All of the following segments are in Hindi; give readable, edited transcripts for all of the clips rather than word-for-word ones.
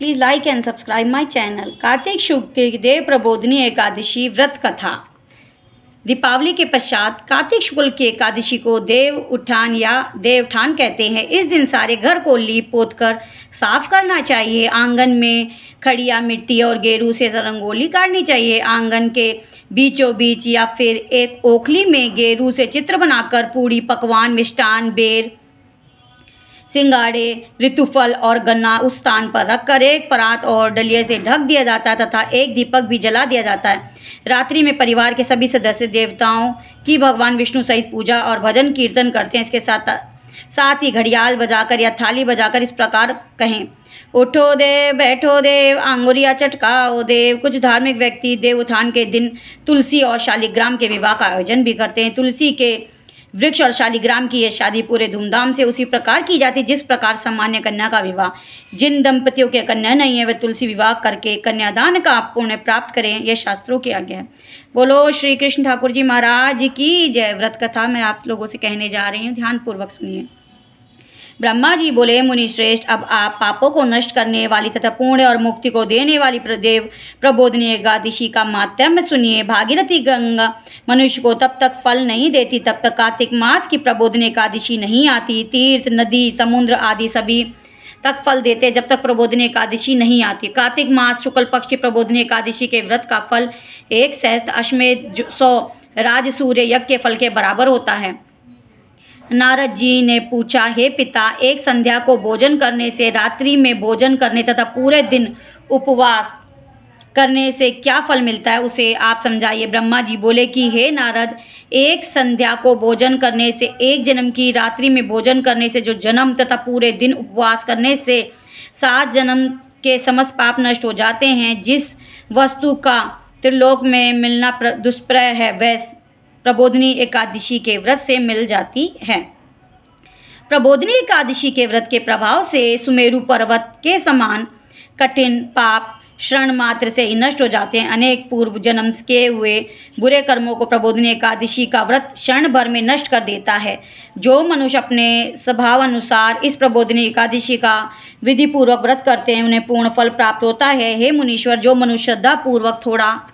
Please like and subscribe my channel. Kartik Shukla की देव प्रबोधिनी एकादशी व्रत कथा। दीपावली के पश्चात कार्तिक शुक्ल की एकादशी को देव उठान या देवठान कहते हैं। इस दिन सारे घर को लीप पोत कर साफ करना चाहिए। आंगन में खड़िया मिट्टी और गेरू से रंगोली काटनी चाहिए। आंगन के बीचों बीच या फिर एक ओखली में गेरू से चित्र बनाकर पूड़ी, पकवान, मिष्टान, बेर, सिंगाड़े, ऋतुफल और गन्ना उस स्थान पर रखकर एक परात और डलिये से ढक दिया जाता है तथा एक दीपक भी जला दिया जाता है। रात्रि में परिवार के सभी सदस्य देवताओं की भगवान विष्णु सहित पूजा और भजन कीर्तन करते हैं। इसके साथ ही घड़ियाल बजाकर या थाली बजाकर इस प्रकार कहें, उठो देव, बैठो देव, आंगुरिया चटकाओ देव। कुछ धार्मिक व्यक्ति देव उत्थान के दिन तुलसी और शालिग्राम के विवाह का आयोजन भी करते हैं। तुलसी के वृक्ष और शालिग्राम की यह शादी पूरे धूमधाम से उसी प्रकार की जाती है जिस प्रकार सामान्य कन्या का विवाह। जिन दंपतियों के कन्या नहीं है वे तुलसी विवाह करके कन्यादान का पुण्य प्राप्त करें, यह शास्त्रों की आज्ञा है। बोलो श्री कृष्ण ठाकुर जी महाराज की जय। व्रत कथा मैं आप लोगों से कहने जा रही हूँ, ध्यानपूर्वक सुनिए। ब्रह्मा जी बोले, मुनि श्रेष्ठ, अब आप पापों को नष्ट करने वाली तथा पुण्य और मुक्ति को देने वाली देव प्रबोधिनी एकादशी का माहात्म्य सुनिए। भागीरथी गंगा मनुष्य को तब तक फल नहीं देती तब तक कार्तिक मास की प्रबोधिनी एकादशी नहीं आती। तीर्थ, नदी, समुद्र आदि सभी तक फल देते जब तक प्रबोधिनी एकादशी नहीं आती। कार्तिक मास शुक्ल पक्ष की प्रबोधिनी एकादशी के व्रत का फल 1 सहस्त्र अश्वमेध 100 राजसूर्य यज्ञ के फल के बराबर होता है। नारद जी ने पूछा, हे पिता, एक संध्या को भोजन करने से, रात्रि में भोजन करने तथा पूरे दिन उपवास करने से क्या फल मिलता है, उसे आप समझाइए। ब्रह्मा जी बोले कि हे नारद, एक संध्या को भोजन करने से, एक जन्म की रात्रि में भोजन करने से, जो जन्म तथा पूरे दिन उपवास करने से 7 जन्म के समस्त पाप नष्ट हो जाते हैं। जिस वस्तु का त्रिलोक में मिलना दुष्प्रह है वह प्रबोधिनी एकादशी के व्रत से मिल जाती है। प्रबोधिनी एकादशी के व्रत के प्रभाव से सुमेरु पर्वत के समान कठिन पाप क्षण मात्र से ही नष्ट हो जाते हैं। अनेक पूर्व जन्म के हुए बुरे कर्मों को प्रबोधिनी एकादशी का व्रत क्षण भर में नष्ट कर देता है। जो मनुष्य अपने स्वभाव अनुसार इस प्रबोधिनी एकादशी का विधि पूर्वक व्रत करते हैं उन्हें पूर्ण फल प्राप्त होता है। हे मुनीश्वर, जो मनुष्य श्रद्धा पूर्वक थोड़ा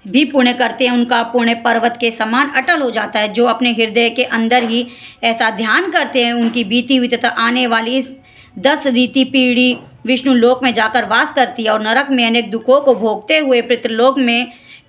भी पुण्य करते हैं उनका पुण्य पर्वत के समान अटल हो जाता है। जो अपने हृदय के अंदर ही ऐसा ध्यान करते हैं उनकी बीती हुई तथा आने वाली इस 10 रीति पीढ़ी विष्णु लोक में जाकर वास करती है और नरक में अनेक दुखों को भोगते हुए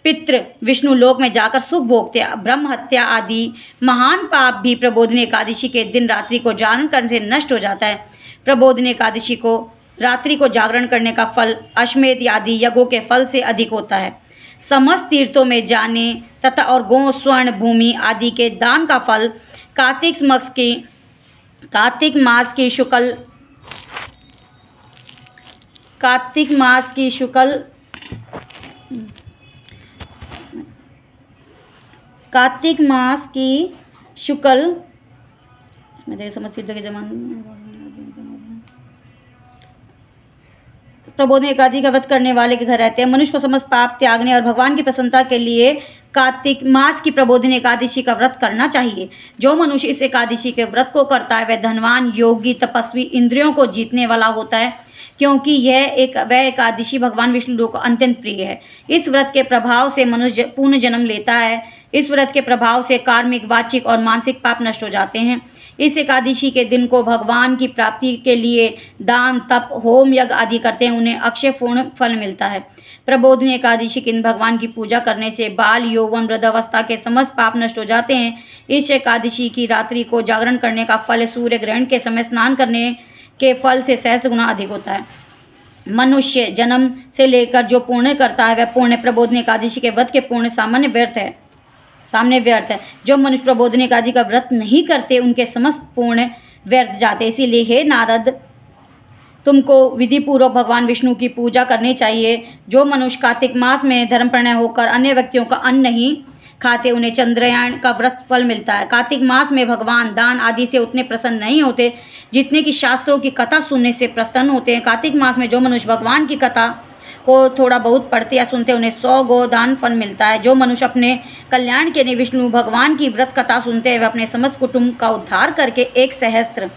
पितृ विष्णु लोक में जाकर सुख भोगते हैं। ब्रह्म हत्या आदि महान पाप भी प्रबोधिनी एकादशी के दिन रात्रि को जागरण करने से नष्ट हो जाता है। प्रबोधिनी एकादशी को रात्रि को जागरण करने का फल अश्वमेध आदि यज्ञों के फल से अधिक होता है। समस्त तीर्थों में जाने तथा और गौ, स्वर्ण, भूमि आदि के दान का फल कार्तिक मास की शुक्ल समस्त तीर्थों के जमान प्रबोधिनी एकादशी का व्रत करने वाले के घर रहते हैं। मनुष्य को समस्त पाप त्यागने और भगवान की प्रसन्नता के लिए कार्तिक मास की प्रबोधिनी एकादशी का व्रत करना चाहिए। जो मनुष्य इस एकादशी के व्रत को करता है वह धनवान, योगी, तपस्वी, इंद्रियों को जीतने वाला होता है, क्योंकि वह एकादशी भगवान विष्णु लोक को अत्यंत प्रिय है। इस व्रत के प्रभाव से मनुष्य पूर्ण जन्म लेता है। इस व्रत के प्रभाव से कार्मिक, वाचिक और मानसिक पाप नष्ट हो जाते हैं। इस एकादशी के दिन को भगवान की प्राप्ति के लिए दान, तप, होम, यज्ञ आदि करते हैं उन्हें अक्षय पूर्ण फल मिलता है। प्रबोधिनी एकादशी के दिन भगवान की पूजा करने से बाल, यौवन, वृद्धावस्था के समस्त पाप नष्ट हो जाते हैं। इस एकादशी की रात्रि को जागरण करने का फल सूर्य ग्रहण के समय स्नान करने के फल से सहस्त्र गुना अधिक होता है। मनुष्य जन्म से लेकर जो पुण्य करता है वह पुण्य प्रबोधिनी एकादशी के व्रत के पुण्य सामने व्यर्थ है। जो मनुष्य प्रबोधिनी एकादशी का व्रत नहीं करते उनके समस्त पुण्य व्यर्थ जाते। इसीलिए हे नारद, तुमको विधि पूर्वक भगवान विष्णु की पूजा करनी चाहिए। जो मनुष्य कार्तिक मास में धर्मपरायण होकर अन्य व्यक्तियों का अन्न नहीं खाते उन्हें चंद्रयान का व्रत फल मिलता है। कार्तिक मास में भगवान दान आदि से उतने प्रसन्न नहीं होते जितने कि शास्त्रों की कथा सुनने से प्रसन्न होते हैं। कार्तिक मास में जो मनुष्य भगवान की कथा को थोड़ा बहुत पढ़ते या सुनते उन्हें 100 गोदान फल मिलता है। जो मनुष्य अपने कल्याण के लिए विष्णु भगवान की व्रत कथा सुनते हैं वे अपने समस्त कुटुंब का उद्धार करके 1 सहस्त्र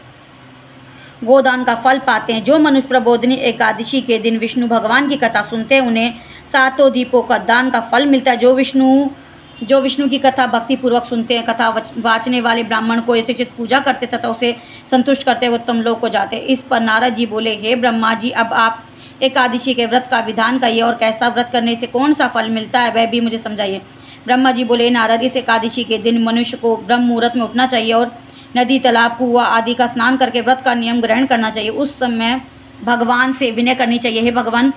गोदान का फल पाते हैं। जो मनुष्य प्रबोधिनी एकादशी के दिन विष्णु भगवान की कथा सुनते हैं उन्हें 7 दीपों का दान का फल मिलता है। जो विष्णु की कथा भक्ति पूर्वक सुनते हैं, कथा वाचने वाले ब्राह्मण को यथोचित पूजा करते तथा उसे संतुष्ट करते वो उत्तम लोक को जाते। इस पर नारद जी बोले, हे ब्रह्मा जी, अब आप एकादशी के व्रत का विधान कहिए और कैसा व्रत करने से कौन सा फल मिलता है वह भी मुझे समझाइए। ब्रह्मा जी बोले, नारद, इस एकादशी के दिन मनुष्य को ब्रह्म मुहूर्त में उठना चाहिए और नदी, तालाब, कुआं आदि का स्नान करके व्रत का नियम ग्रहण करना चाहिए। उस समय भगवान से विनय करनी चाहिए, हे भगवान,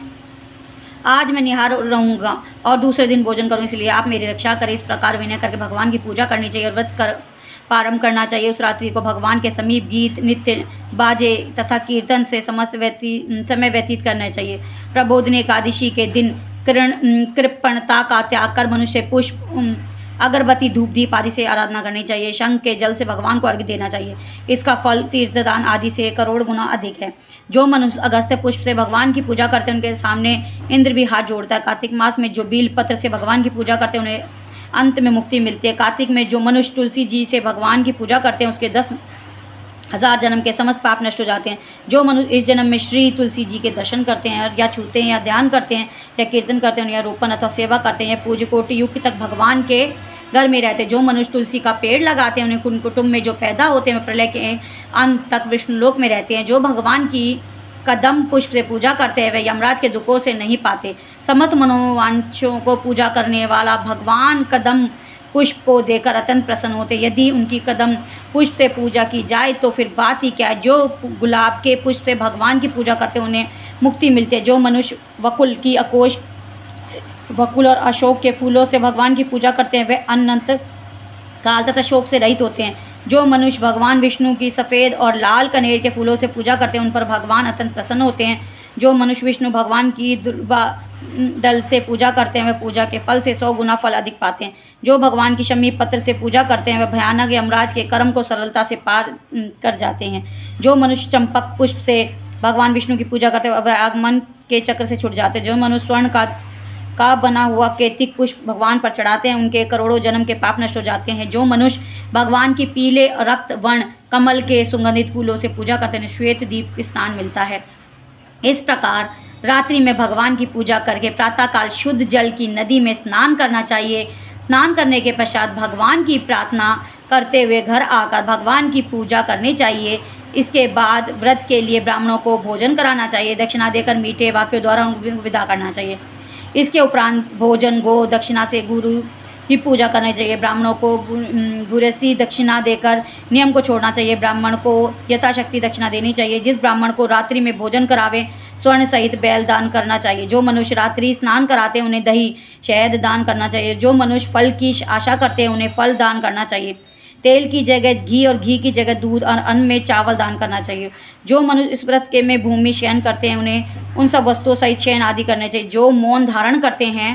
आज मैं निहार रहूँगा और दूसरे दिन भोजन करूँ, इसलिए आप मेरी रक्षा करें। इस प्रकार विनय करके भगवान की पूजा करनी चाहिए और व्रत कर प्रारंभ करना चाहिए। उस रात्रि को भगवान के समीप गीत, नृत्य, बाजे तथा कीर्तन से समस्त समय व्यतीत करना चाहिए। प्रबोधिनी एकादशी के दिन कृपणता का त्याग कर मनुष्य पुष्प, अगरबत्ती, धूप, दीप आदि से आराधना करनी चाहिए। शंख के जल से भगवान को अर्घ्य देना चाहिए। इसका फल तीर्थदान आदि से करोड़ गुना अधिक है। जो मनुष्य अगस्त्य पुष्प से भगवान की पूजा करते हैं उनके सामने इंद्र भी हाथ जोड़ता है। कार्तिक मास में जो बील पत्र से भगवान की पूजा करते हैं उन्हें अंत में मुक्ति मिलती है। कार्तिक में जो मनुष्य तुलसी जी से भगवान की पूजा करते हैं उसके 10,000 जन्म के समस्त पाप नष्ट हो जाते हैं। जो मनुष्य इस जन्म में श्री तुलसी जी के दर्शन करते हैं या छूते हैं या ध्यान करते हैं या कीर्तन करते हैं या रोपण अथवा सेवा करते हैं या पूज्य कोटि युग तक भगवान के घर में रहते हैं। जो मनुष्य तुलसी का पेड़ लगाते हैं उन्हें कुटुंब में जो पैदा होते हैं प्रलय के अंत तक विष्णु लोक में रहते हैं। जो भगवान की कदम पुष्प से पूजा करते हैं वे यमराज के दुखों से नहीं पाते। समस्त मनोवांछों को पूजा करने वाला भगवान कदम पुष्प को देकर अत्यंत प्रसन्न होते। यदि उनकी कदम पुष्प से पूजा की जाए तो फिर बात ही क्या है। जो गुलाब के पुष्प से भगवान की पूजा करते हैं उन्हें मुक्ति मिलती है। जो मनुष्य वकुल और अशोक के फूलों से भगवान की पूजा करते हैं वे अनंत काल तथा शोक से रहित होते हैं। जो मनुष्य भगवान विष्णु की सफ़ेद और लाल कनेर के फूलों से पूजा करते हैं उन पर भगवान अत्यंत प्रसन्न होते हैं। जो मनुष्य विष्णु भगवान की दुर्वा दल से पूजा करते हैं वे पूजा के फल से 100 गुना फल अधिक पाते हैं। जो भगवान की शमी पत्र से पूजा करते हैं वे भयानक यमराज के कर्म को सरलता से पार कर जाते हैं। जो मनुष्य चंपक पुष्प से भगवान विष्णु की पूजा करते हैं वह आगमन के चक्र से छूट जाते हैं। जो मनुष्य स्वर्ण का बना हुआ केतिक पुष्प भगवान पर चढ़ाते हैं उनके करोड़ों जन्म के पाप नष्ट हो जाते हैं। जो मनुष्य भगवान की पीले रक्त वर्ण कमल के सुगंधित फूलों से पूजा करते हैं श्वेत दीप स्नान मिलता है। इस प्रकार रात्रि में भगवान की पूजा करके प्रातःकाल शुद्ध जल की नदी में स्नान करना चाहिए। स्नान करने के पश्चात भगवान की प्रार्थना करते हुए घर आकर भगवान की पूजा करनी चाहिए। इसके बाद व्रत के लिए ब्राह्मणों को भोजन कराना चाहिए। दक्षिणा देकर मीठे वाक्यों द्वारा उनको विदा करना चाहिए। इसके उपरांत भोजन गो दक्षिणा से गुरु की पूजा करनी चाहिए। ब्राह्मणों को बुरेसी दक्षिणा देकर नियम को छोड़ना चाहिए। ब्राह्मण को यथाशक्ति दक्षिणा देनी चाहिए। जिस ब्राह्मण को रात्रि में भोजन करावे स्वर्ण सहित बैल दान करना चाहिए। जो मनुष्य रात्रि स्नान कराते हैं उन्हें दही शहद दान करना चाहिए। जो मनुष्य फल की आशा करते हैं उन्हें फल दान करना चाहिए। तेल की जगह घी और घी की जगह दूध और अन्न में चावल दान करना चाहिए। जो मनुष्य इस व्रत के में भूमि शयन करते हैं उन्हें उन सब वस्तुओं सहित शयन आदि करने चाहिए। जो मौन धारण करते हैं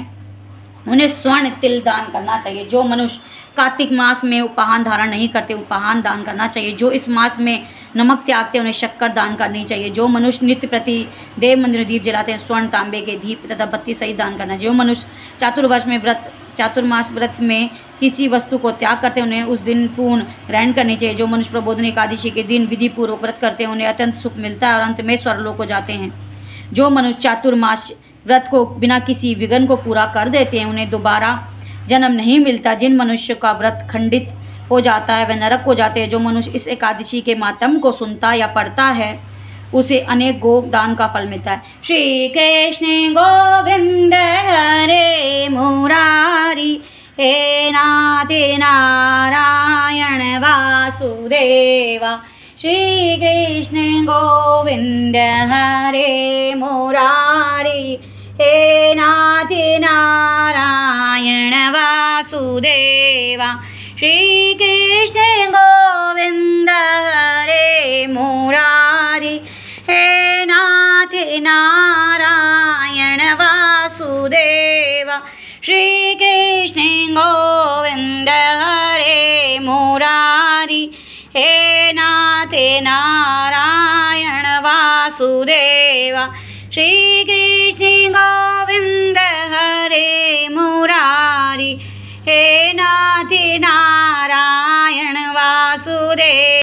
उन्हें स्वर्ण तिल दान करना चाहिए। जो मनुष्य कार्तिक मास में उपाहान धारण नहीं करते उपाहान दान करना चाहिए। जो इस मास में नमक त्यागते हैं उन्हें शक्कर दान करनी चाहिए। जो मनुष्य नित्य प्रति देव मंदिर में दीप जलाते हैं स्वर्ण तांबे के दीप तथा बत्ती सहित दान करना चाहिए। जो मनुष्य चातुर्मास व्रत में किसी वस्तु को त्याग करते हैं उन्हें उस दिन पूर्ण ग्रहण करनी चाहिए। जो मनुष्य प्रबोधिनी एकादशी के दिन विधि पूर्वक व्रत करते हैं उन्हें अत्यंत सुख मिलता है और अंत में स्वर्गलोक को जाते हैं। जो मनुष्य चातुर्मास व्रत को बिना किसी विघ्न को पूरा कर देते हैं उन्हें दोबारा जन्म नहीं मिलता। जिन मनुष्य का व्रत खंडित हो जाता है वह नरक को जाते हैं। जो मनुष्य इस एकादशी के मातम को सुनता या पढ़ता है उसे अनेक गोदान का फल मिलता है। श्री कृष्ण गोविंद हरे मुरारी हे नाथ नारायण वासुदेवा। श्री कृष्ण गोविंद हरे मुरारी हे नाथ नारायण वासुदेवा। श्री कृष्ण गोविंद हरे मुरारी हे नाथ नारायण वासुदेवा। श्री कृष्ण गोविंद हरे मुरारी हे नाथ नारायण वासुदेवा। श्री कृष्ण गोविंद हरे मुरारी, हे नाथ नारायण वासुदेव।